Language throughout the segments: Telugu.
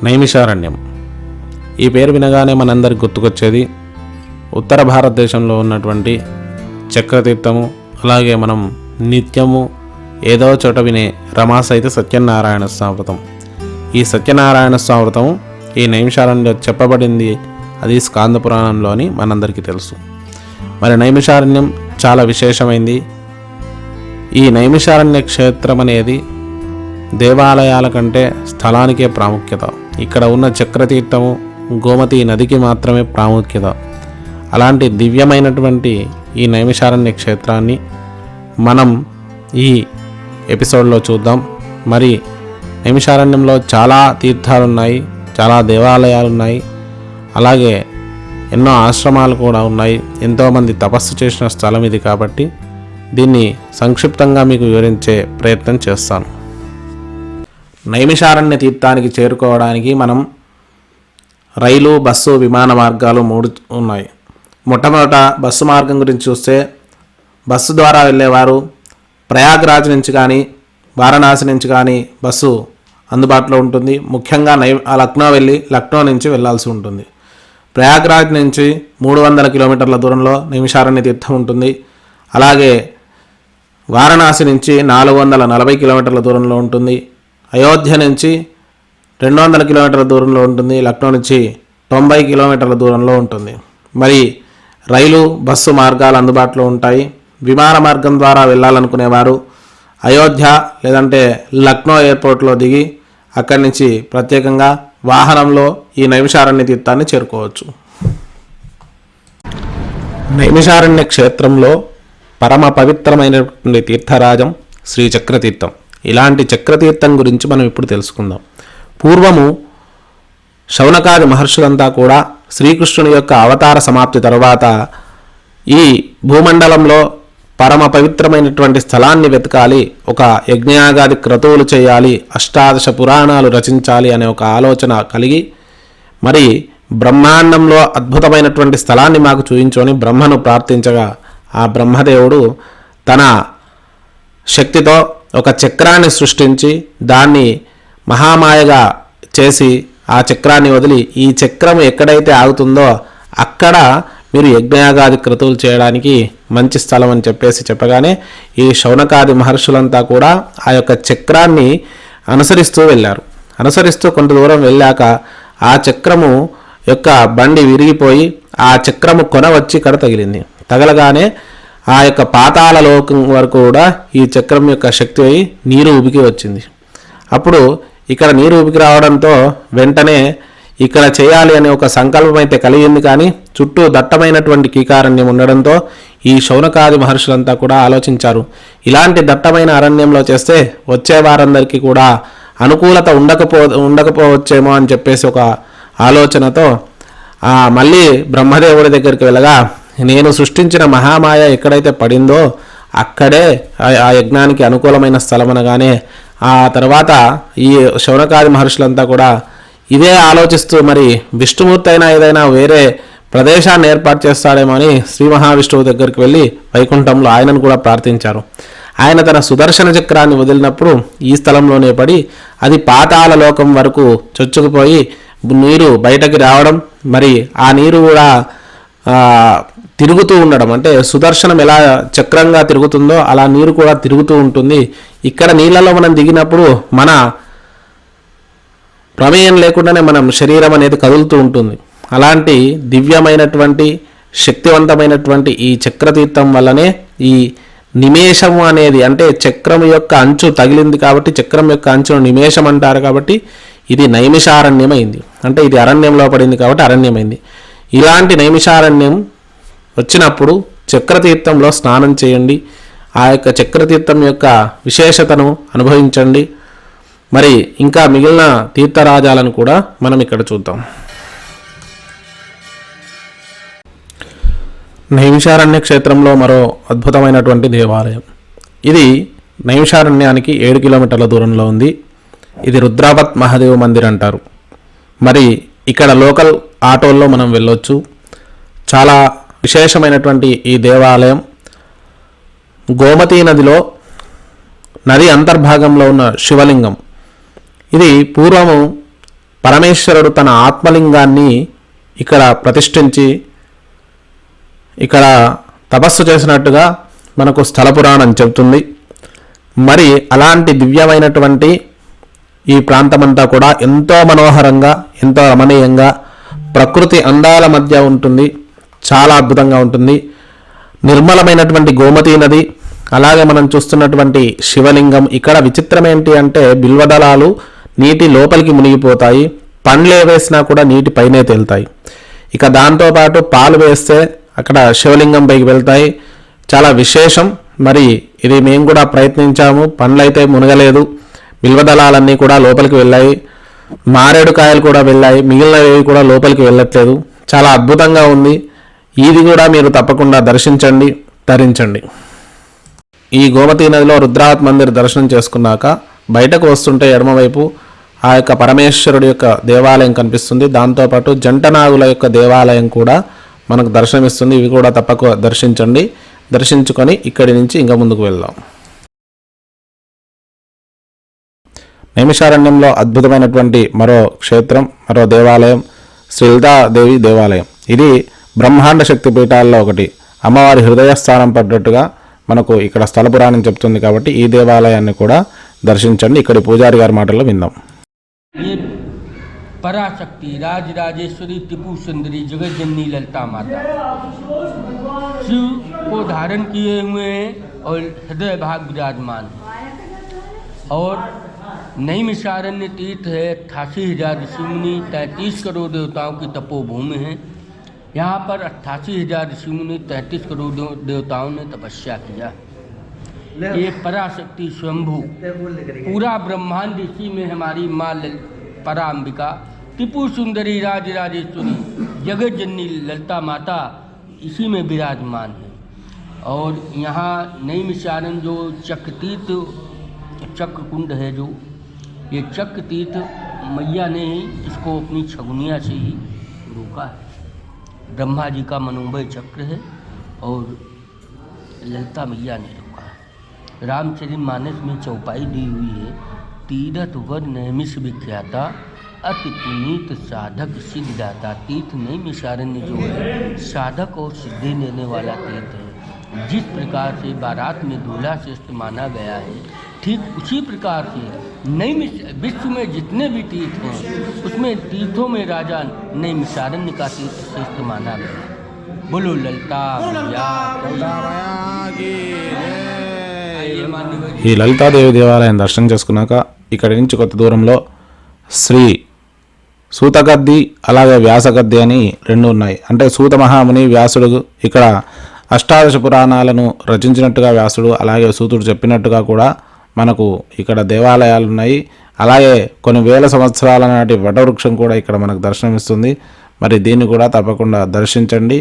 నైమిషారణ్యం. ఈ పేరు వినగానే మనందరికి గుర్తుకొచ్చేది ఉత్తర భారతదేశంలో ఉన్నటువంటి చక్రతీర్థము. అలాగే మనం నిత్యము ఏదో చోట వినే రమాసహిత సత్యనారాయణ స్వామి. ఈ సత్యనారాయణ స్వామి ఈ నైమిషారణ్యంలో చెప్పబడింది. అది స్కాంద పురాణంలోని మనందరికీ తెలుసు. మరి నైమిషారణ్యం చాలా విశేషమైంది. ఈ నైమిషారణ్య క్షేత్రం అనేది దేవాలయాల కంటే స్థలానికే ప్రాముఖ్యత. ఇక్కడ ఉన్న చక్రతీర్థము గోమతి నదికి మాత్రమే ప్రాముఖ్యత. అలాంటి దివ్యమైనటువంటి ఈ నైమిషారణ్య క్షేత్రాన్ని మనం ఈ ఎపిసోడ్లో చూద్దాం. మరి నైమిషారణ్యంలో చాలా తీర్థాలు ఉన్నాయి, చాలా దేవాలయాలు ఉన్నాయి, అలాగే ఎన్నో ఆశ్రమాలు కూడా ఉన్నాయి. ఎంతోమంది తపస్సు చేసిన స్థలం ఇది. కాబట్టి దీన్ని సంక్షిప్తంగా మీకు వివరించే ప్రయత్నం చేస్తాను. నైమిషారణ్య తీర్థానికి చేరుకోవడానికి మనం రైలు, బస్సు, విమాన మార్గాలు 3 ఉన్నాయి. మొట్టమొదట బస్సు మార్గం గురించి చూస్తే, బస్సు ద్వారా వెళ్ళేవారు ప్రయాగ్రాజ్ నుంచి కానీ వారణాసి నుంచి కానీ బస్సు అందుబాటులో ఉంటుంది. ముఖ్యంగా లక్నో వెళ్ళి లక్నో నుంచి వెళ్ళాల్సి ఉంటుంది. ప్రయాగ్రాజ్ నుంచి 300 కిలోమీటర్ల దూరంలో నైమిషారణ్య తీర్థం ఉంటుంది. అలాగే వారణాసి నుంచి 440 కిలోమీటర్ల దూరంలో ఉంటుంది. అయోధ్య నుంచి 200 కిలోమీటర్ల దూరంలో ఉంటుంది. లక్నో నుంచి 90 కిలోమీటర్ల దూరంలో ఉంటుంది. మరి రైలు, బస్సు మార్గాలు అందుబాటులో ఉంటాయి. విమాన మార్గం ద్వారా వెళ్ళాలనుకునేవారు అయోధ్య లేదంటే లక్నో ఎయిర్పోర్ట్లో దిగి అక్కడి నుంచి ప్రత్యేకంగా వాహనంలో ఈ నైమిషారణ్య తీర్థాన్ని చేరుకోవచ్చు. నైమిషారణ్య క్షేత్రంలో పరమ పవిత్రమైనటువంటి తీర్థరాజం శ్రీ చక్రతీర్థం. ఇలాంటి చక్రతీర్థం గురించి మనం ఇప్పుడు తెలుసుకుందాం. పూర్వము శౌనకాది మహర్షులంతా కూడా శ్రీకృష్ణుని యొక్క అవతార సమాప్తి తర్వాత ఈ భూమండలంలో పరమ పవిత్రమైనటువంటి స్థలాన్ని వెతకాలి, ఒక యజ్ఞయాగాది క్రతువులు చేయాలి, 18 పురాణాలు రచించాలి అనే ఒక ఆలోచన కలిగి మరి బ్రహ్మాండంలో అద్భుతమైనటువంటి స్థలాన్ని మాకు చూయించుకొని బ్రహ్మను ప్రార్థించగా ఆ బ్రహ్మదేవుడు తన శక్తితో ఒక చక్రాన్ని సృష్టించి దాన్ని మహామాయగా చేసి ఆ చక్రాన్ని వదిలి ఈ చక్రం ఎక్కడైతే ఆగుతుందో అక్కడ మీరు యజ్ఞయాగాది క్రతువులు చేయడానికి మంచి స్థలం అని చెప్పగానే ఈ శౌనకాది మహర్షులంతా కూడా ఆ యొక్క చక్రాన్ని అనుసరిస్తూ వెళ్ళారు. అనుసరిస్తూ కొంత దూరం వెళ్ళాక ఆ చక్రము యొక్క బండి విరిగిపోయి ఆ చక్రము కొన వచ్చి ఇక్కడ తగిలింది. తగలగానే ఆ యొక్క పాతాళ లోకం వరకు కూడా ఈ చక్రం యొక్క శక్తి అయి నీరు ఉబికి వచ్చింది. అప్పుడు ఇక్కడ నీరు ఉబికి రావడంతో వెంటనే ఇక్కడ చేయాలి అనే ఒక సంకల్పం అయితే కలిగింది. కానీ చుట్టూ దట్టమైనటువంటి కీకారణ్యం ఉండడంతో ఈ శౌనకాది మహర్షులంతా కూడా ఆలోచించారు, ఇలాంటి దట్టమైన అరణ్యంలో చేస్తే వచ్చే వారందరికీ కూడా అనుకూలత ఉండకపోవచ్చేమో అని చెప్పేసి ఒక ఆలోచనతో మళ్ళీ బ్రహ్మదేవుడి దగ్గరికి వెళ్ళగా, నేను సృష్టించిన మహామాయ ఎక్కడైతే పడిందో అక్కడే ఆ యజ్ఞానికి అనుకూలమైన స్థలం అనగానే ఆ తర్వాత ఈ శౌనకాది మహర్షులంతా కూడా ఇదే ఆలోచిస్తూ మరి విష్ణుమూర్తి అయినా ఏదైనా వేరే ప్రదేశాన్ని ఏర్పాటు చేస్తాడేమో అని శ్రీ మహావిష్ణువు దగ్గరికి వెళ్ళి వైకుంఠంలో ఆయనను కూడా ప్రార్థించారు. ఆయన తన సుదర్శన చక్రాన్ని వదిలినప్పుడు ఈ స్థలంలోనే పడి అది పాతాళ లోకం వరకు చొచ్చుకుపోయి నీరు బయటకి రావడం, మరి ఆ నీరు కూడా తిరుగుతూ ఉండడం, అంటే సుదర్శనం ఎలా చక్రంగా తిరుగుతుందో అలా నీరు కూడా తిరుగుతూ ఉంటుంది. ఇక్కడ నీళ్ళలో మనం దిగినప్పుడు మన ప్రమేయం లేకుండానే మనం శరీరం అనేది కదులుతూ ఉంటుంది. అలాంటి దివ్యమైనటువంటి శక్తివంతమైనటువంటి ఈ చక్రతీర్థం వల్లనే ఈ నిమేషము అనేది, అంటే చక్రం యొక్క అంచు తగిలింది కాబట్టి చక్రం యొక్క అంచును నిమేషం అంటారు. కాబట్టి ఇది నైమిషారణ్యమైంది, అంటే ఇది అరణ్యంలో పడింది కాబట్టి అరణ్యమైంది. ఇలాంటి నైమిషారణ్యం వచ్చినప్పుడు చక్రతీర్థంలో స్నానం చేయండి, ఆ యొక్క చక్రతీర్థం యొక్క విశేషతను అనుభవించండి. మరి ఇంకా మిగిలిన తీర్థరాజాలను కూడా మనం ఇక్కడ చూద్దాం. నైమిషారణ్య క్షేత్రంలో మరో అద్భుతమైనటువంటి దేవాలయం. ఇది నైమిషారణ్యానికి 7 కిలోమీటర్ల దూరంలో ఉంది. ఇది రుద్రావత్ మహాదేవ్ మందిర్ అంటారు. మరి ఇక్కడ లోకల్ ఆటోల్లో మనం వెళ్ళొచ్చు. చాలా విశేషమైనటువంటి ఈ దేవాలయం గోమతీ నదిలో నది అంతర్భాగంలో ఉన్న శివలింగం. ఇది పూర్వము పరమేశ్వరుడు తన ఆత్మలింగాన్ని ఇక్కడ ప్రతిష్ఠించి ఇక్కడ తపస్సు చేసినట్టుగా మనకు స్థల పురాణం చెబుతుంది. మరి అలాంటి దివ్యమైనటువంటి ఈ ప్రాంతమంతా కూడా ఎంతో మనోహరంగా, ఎంతో రమణీయంగా, ప్రకృతి అందాల మధ్య ఉంటుంది. చాలా అద్భుతంగా ఉంటుంది. నిర్మలమైనటువంటి గోమతీ నది, అలాగే మనం చూస్తున్నటువంటి శివలింగం. ఇక్కడ విచిత్రం ఏంటి అంటే బిల్వదళాలు నీటి లోపలికి మునిగిపోతాయి, పండ్లు వేసినా కూడా నీటి పైనే తేలుతాయి. ఇక దాంతోపాటు పాలు వేస్తే అక్కడ శివలింగం పైకి వెళ్తాయి. చాలా విశేషం. మరి ఇది మేము కూడా ప్రయత్నించాము, పండ్లు అయితే మునగలేదు, బిల్వదళాలన్నీ కూడా లోపలికి వెళ్ళాయి, మారేడు కాయలు కూడా వెళ్ళాయి, మిగిలినవి కూడా లోపలికి వెళ్ళట్లేదు. చాలా అద్భుతంగా ఉంది. ఇది కూడా మీరు తప్పకుండా దర్శించండి, ధరించండి. ఈ గోమతీ నదిలో రుద్రావత్ మందిర్ దర్శనం చేసుకున్నాక బయటకు వస్తుంటే ఎడమవైపు ఆ యొక్క పరమేశ్వరుడి యొక్క దేవాలయం కనిపిస్తుంది. దాంతోపాటు జంటనాగుల యొక్క దేవాలయం కూడా మనకు దర్శనమిస్తుంది. ఇవి కూడా తప్పక దర్శించండి. దర్శించుకొని ఇక్కడి నుంచి ఇంకా ముందుకు వెళ్దాం. నైమిషారణ్యంలో అద్భుతమైనటువంటి మరో క్షేత్రం, మరో దేవాలయం శ్రీ లలితాదేవి దేవాలయం. ఇది బ్రహ్మాండ శక్తి పీఠాల్లో ఒకటి. అమ్మవారి హృదయస్థానం పడ్డట్టుగా మనకు ఇక్కడ స్థల పురాణం చెప్తుంది. కాబట్టి ఈ దేవాలయాన్ని కూడా దర్శించండి. ఇక్కడి పూజారి గారి మాటల్లో విందాం. पराशक्ति राजराजेश्वरी टिपू सुंदरी जगत जननी ललिता माता शिव को धारण किए हुए हैं और हृदय भाग विराजमान है। और नैमिषारण्य तीर्थ है, 88,000 ऋषिमुनि, 33 करोड़ देवताओं की तपोभूमि है। यहाँ पर 88,000 ऋषिमुनि, 33 करोड़ देवताओं ने तपस्या किया। ये पराशक्ति स्वयंभू पूरा ब्रह्मांड इसी में हमारी माँ पराम्बिका टिपू सुंदरी राजराजेश्वरी जगत जननी ललिता माता इसी में विराजमान है। और यहाँ नैमिषारण्य जो चक्रतीर्थ चक्र कुंड है, जो ये चक्र तीर्थ मैया ने ही इसको अपनी छगुनिया से ही रोका है। ब्रह्मा जी का मनोमय चक्र है और ललिता मैया ने रोका है। रामचरितमानस में चौपाई दी हुई है, तीरथ वर नैमिष विख्याता अति पुनीत साधक सिद्धाता। तीर्थ नैमिषारण्य जो है साधक और सिद्धि देने वाला तीर्थ है। जिस प्रकार से बारात में दूल्हा श्रेष्ठ माना गया है, ठीक उसी प्रकार से नैमिष विश्व में जितने भी तीर्थ हैं उसमें तीर्थों में राजा नैमिषारण्य का तीर्थ श्रेष्ठ माना गया। बोलो ललिता ఈ లలితాదేవి దేవాలయం దర్శనం చేసుకున్నాక ఇక్కడి నుంచి కొత్త దూరంలో శ్రీ సూతగద్ది అలాగే వ్యాసగద్ది అని రెండు ఉన్నాయి. అంటే సూత మహాముని, వ్యాసుడు ఇక్కడ అష్టాదశ పురాణాలను రచించినట్టుగా వ్యాసుడు, అలాగే సూతుడు చెప్పినట్టుగా కూడా మనకు ఇక్కడ దేవాలయాలు ఉన్నాయి. అలాగే కొన్ని వేల సంవత్సరాల నాటి వటవృక్షం కూడా ఇక్కడ మనకు దర్శనమిస్తుంది. మరి దీన్ని కూడా తప్పకుండా దర్శించండి.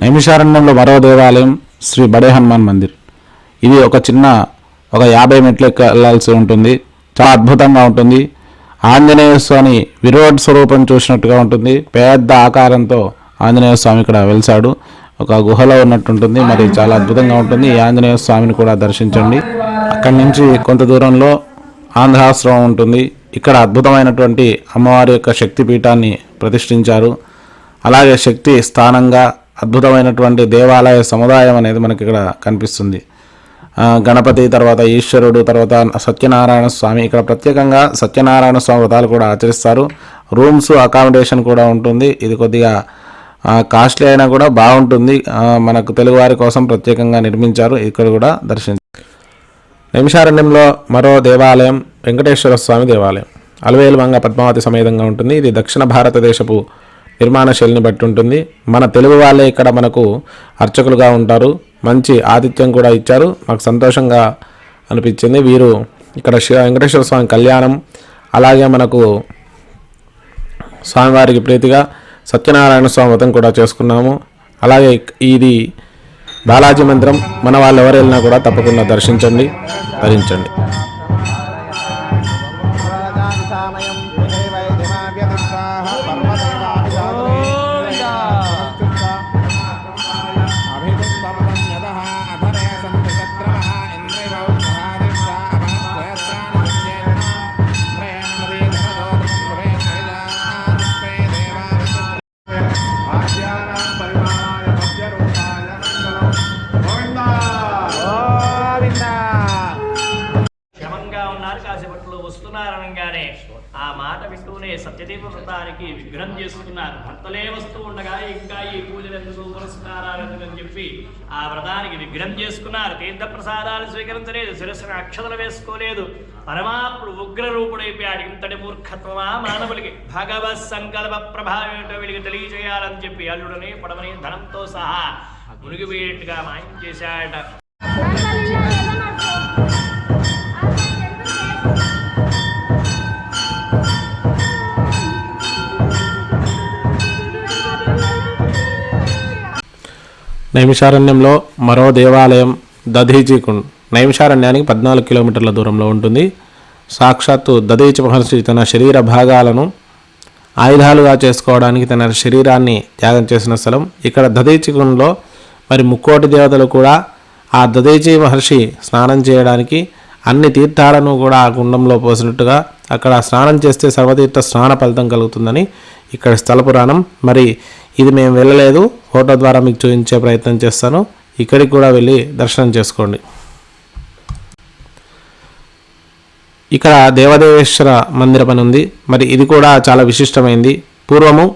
నైమిషారణ్యంలో మరో దేవాలయం శ్రీ బడే హనుమాన్ మందిర్. ఇది ఒక 50 మెట్లు వెళ్ళాల్సి ఉంటుంది. చాలా అద్భుతంగా ఉంటుంది. ఆంజనేయ స్వామి విరాట్ స్వరూపం చూసినట్టుగా ఉంటుంది. పెద్ద ఆకారంతో ఆంజనేయ స్వామి ఇక్కడ వెలిసాడు. ఒక గుహలో ఉన్నట్టుంటుంది. మరి చాలా అద్భుతంగా ఉంటుంది. ఈ ఆంజనేయ స్వామిని కూడా దర్శించండి. అక్కడి నుంచి కొంత దూరంలో ఆంధ్రాశ్రమం ఉంటుంది. ఇక్కడ అద్భుతమైనటువంటి అమ్మవారి యొక్క శక్తి పీఠాన్ని ప్రతిష్ఠించారు. అలాగే శక్తి స్థానంగా అద్భుతమైనటువంటి దేవాలయ సముదాయం అనేది మనకి ఇక్కడ కనిపిస్తుంది. గణపతి తర్వాత ఈశ్వరుడు తర్వాత సత్యనారాయణ స్వామి. ఇక్కడ ప్రత్యేకంగా సత్యనారాయణ స్వామి వ్రతాలు కూడా ఆచరిస్తారు. రూమ్స్ అకామిడేషన్ కూడా ఉంటుంది. ఇది కొద్దిగా కాస్ట్లీ అయినా కూడా బాగుంటుంది. మనకు తెలుగువారి కోసం ప్రత్యేకంగా నిర్మించారు. ఇక్కడ కూడా దర్శించారు. నైమిషారణ్యంలో మరో దేవాలయం వెంకటేశ్వర స్వామి దేవాలయం. అలవేలుమంగ పద్మావతి సమేతంగా ఉంటుంది. ఇది దక్షిణ భారతదేశపు నిర్మాణ శైలిని బట్టి ఉంటుంది. మన తెలుగు వాళ్ళే ఇక్కడ మనకు అర్చకులుగా ఉంటారు. మంచి ఆతిథ్యం కూడా ఇచ్చారు. మాకు సంతోషంగా అనిపించింది. వీరు ఇక్కడ వెంకటేశ్వర స్వామి కళ్యాణం, అలాగే మనకు స్వామివారికి ప్రీతిగా సత్యనారాయణ స్వామి వ్రతం కూడా చేసుకున్నాము. అలాగే ఇది బాలాజీ మందిరం మన వాళ్ళు ఎవరు వెళ్ళినా కూడా తప్పకుండా దర్శించండి, ధరించండి. వస్తున్నారనగానే ఆ మాట వింటూనే సత్యదీప వ్రతానికి విగ్రహం చేసుకున్నారు. భర్తలే వస్తూ ఉండగా ఇంకా ఈ పూజలు ఎందుకు పురస్కారాలు ఎందుకని చెప్పి ఆ వ్రతానికి విగ్రహం చేసుకున్నారు. తీర్థ ప్రసాదాలు స్వీకరించలేదు, శిరస్సును అక్షతలు వేసుకోలేదు. పరమాత్ముడు ఉగ్ర రూపుడైపోయాడు. ఇంతటి మూర్ఖత్వమా మానవుడికి? భగవత్ సంకల్ప ప్రభావం ఏంటో వీడికి తెలియజేయాలని చెప్పి అల్లుడిని పొడవని ధనంతో సహా మునిగిపోయేట్టుగా మాయం చేశాడ. నైమిషారణ్యంలో మరో దేవాలయం దధీచికుండ్. నైమిషారణ్యానికి 14 కిలోమీటర్ల దూరంలో ఉంటుంది. సాక్షాత్తు దధీచి మహర్షి తన శరీర భాగాలను ఆయుధాలుగా చేసుకోవడానికి తన శరీరాన్ని త్యాగం చేసిన స్థలం. ఇక్కడ దధీచికుండ్లో మరి ముక్కోటి దేవతలు కూడా ఆ దధీచి మహర్షి స్నానం చేయడానికి అన్ని తీర్థాలను కూడా ఆ గుండంలో పోసినట్టుగా అక్కడ స్నానం చేస్తే సర్వతీర్థ స్నాన ఫలితం కలుగుతుందని ఇక్కడ స్థల పురాణం. మరి ఇది మేము వెళ్ళలేదు, ఫోటో ద్వారా మీకు చూపించే ప్రయత్నం చేస్తాను. ఇక్కడికి కూడా వెళ్ళి దర్శనం చేసుకోండి. ఇక్కడ దేవదేవేశ్వర మందిరం అని ఉంది. మరి ఇది కూడా చాలా విశిష్టమైంది. పూర్వము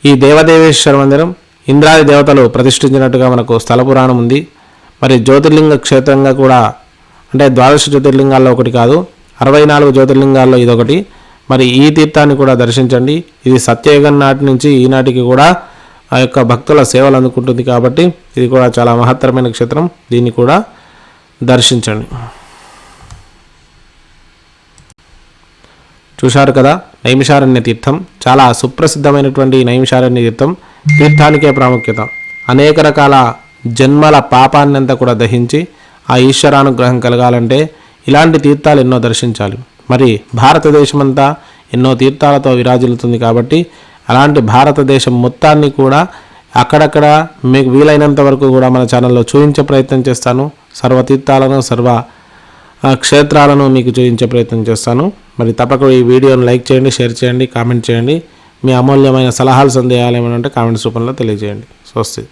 ఈ దేవదేవేశ్వర మందిరం ఇంద్రాది దేవతలు ప్రతిష్ఠించినట్టుగా మనకు స్థల పురాణం ఉంది. మరి జ్యోతిర్లింగ క్షేత్రంగా కూడా, అంటే 12 జ్యోతిర్లింగాల్లో ఒకటి కాదు, 64 జ్యోతిర్లింగాల్లో ఇదొకటి. మరి ఈ తీర్థాన్ని కూడా దర్శించండి. ఇది సత్యయుగం నాటి నుంచి ఈనాటికి కూడా ఆ యొక్క భక్తుల సేవలు అందుకుంటుంది కాబట్టి ఇది కూడా చాలా మహత్తరమైన క్షేత్రం. దీన్ని కూడా దర్శించండి. చూశారు కదా నైమిషారణ్య తీర్థం. చాలా సుప్రసిద్ధమైనటువంటి నైమిషారణ్య తీర్థం. తీర్థానికే ప్రాముఖ్యత. అనేక రకాల జన్మల పాపాన్నంతా కూడా దహించి ఆ ఈశ్వరానుగ్రహం కలగాలంటే ఇలాంటి తీర్థాలు ఎన్నో దర్శించాలి. మరి భారతదేశమంతా ఎన్నో తీర్థాలతో విరాజిల్లుతుంది కాబట్టి అలాంటి భారతదేశం మొత్తాన్ని కూడా అక్కడక్కడ మీకు వీలైనంత వరకు కూడా మన ఛానల్లో చూపించే ప్రయత్నం చేస్తాను. సర్వ తీర్థాలను, సర్వ క్షేత్రాలను మీకు చూపించే ప్రయత్నం చేస్తాను. మరి తప్పకుండా ఈ వీడియోను లైక్ చేయండి, షేర్ చేయండి, కామెంట్ చేయండి. మీ అమూల్యమైన సలహాలు, సందేహాలు ఏమైనా ఉంటే కామెంట్స్ రూపంలో తెలియజేయండి. స్వస్తి.